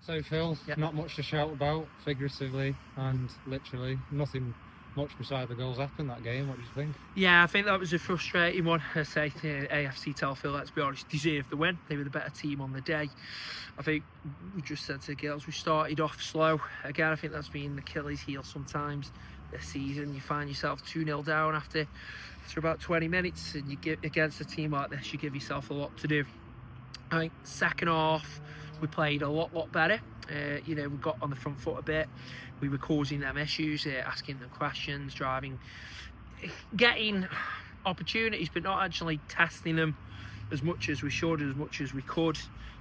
So Phil, not much to shout about, figuratively and literally. Nothing much beside the goals happened that game. What do you think? Yeah, I think that was a frustrating one. I say AFC Telford, let's be honest, deserved the win. They were the better team on the day. I think we just said to the girls, we started off slow. Again, I think that's been the Achilles heel sometimes this season. You find yourself 2-0 down after about 20 minutes, and you get against a team like this, you give yourself a lot to do. I think second half we played a lot better. We got on the front foot a bit. We were causing them issues, asking them questions, getting opportunities, but not actually testing them as much as we should, as much as we could.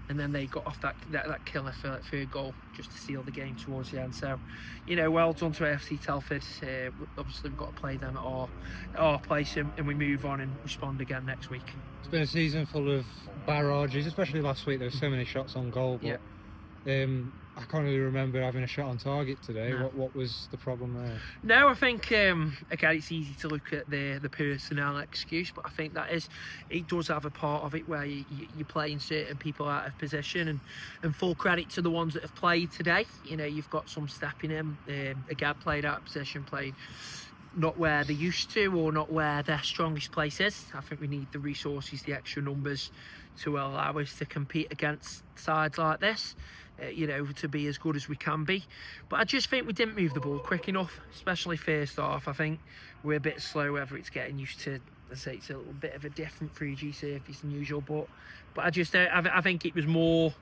And then they got off that killer third goal just to seal the game towards the end. So, well done to AFC Telford. Obviously, we've got to play them at our place, and we move on and respond again next week. It's been a season full of barrages, especially last week. There were so many shots on goal. But, I can't really remember having a shot on target today. No. What was the problem there? No, I think again it's easy to look at the personnel excuse, but I think it does have a part of it where you're playing certain people out of position, and full credit to the ones that have played today. You've got some stepping in, again played out of position, played not where they used to or not where their strongest place is. I think we need the resources, the extra numbers to allow us to compete against sides like this. To be as good as we can be. But I just think we didn't move the ball quick enough, especially first half. I think we're a bit slow, whether it's getting used to, let's say, it's a little bit of a different 3G surface than usual. But I just I think it was more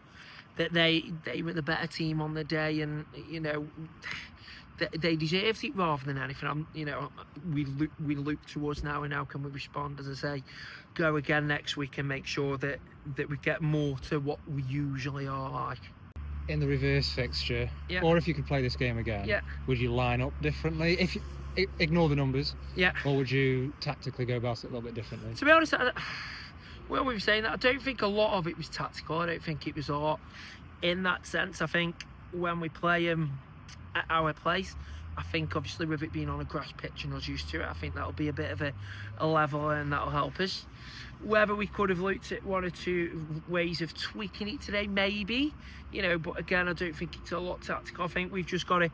that they were the better team on the day, and they deserved it rather than anything. We look towards now, and how can we respond? As I say, go again next week and make sure that we get more to what we usually are like. In the reverse fixture, or if you could play this game again, would you line up differently? If you ignore the numbers, or would you tactically go about it a little bit differently? To be honest, we were saying that I don't think a lot of it was tactical. I don't think it was art in that sense. I think when we play at our place, I think obviously with it being on a grass pitch and us used to it, I think that'll be a bit of a level, and that'll help us. Whether we could have looked at one or two ways of tweaking it today, maybe, but again, I don't think it's a lot tactical. I think we've just got to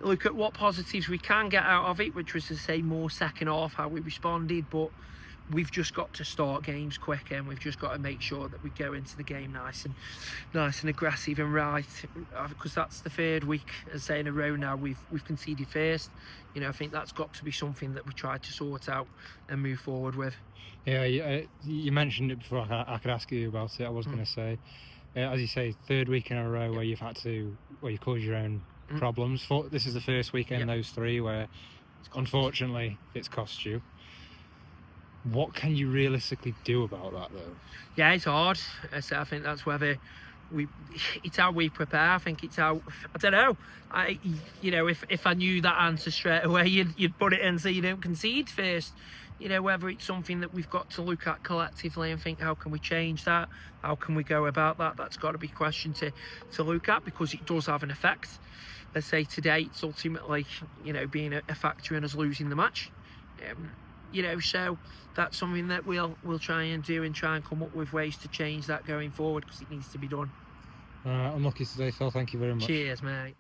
look at what positives we can get out of it, which was to say more second half, how we responded, but we've just got to start games quick, and we've just got to make sure that we go into the game nice and aggressive and right, because that's the third week, as I say, in a row now we've conceded first. I think that's got to be something that we try to sort out and move forward with. Yeah, you mentioned it before. I could ask you about it. I was going to say, as you say, third week in a row where you've caused your own problems. This is the first weekend, those three, where unfortunately it's cost you. What can you realistically do about that, though? Yeah, it's hard. I think that's whether it's how we prepare. I think it's how, I don't know. If I knew that answer straight away, you'd put it in so you don't concede first. Whether it's something that we've got to look at collectively and think, how can we change that? How can we go about that? That's got to be a question to look at, because it does have an effect. Let's say today, it's ultimately, being a factor in us losing the match. So that's something that we'll try and do, and try and come up with ways to change that going forward, because it needs to be done. Unlucky today, Phil. Thank you very much. Cheers, mate.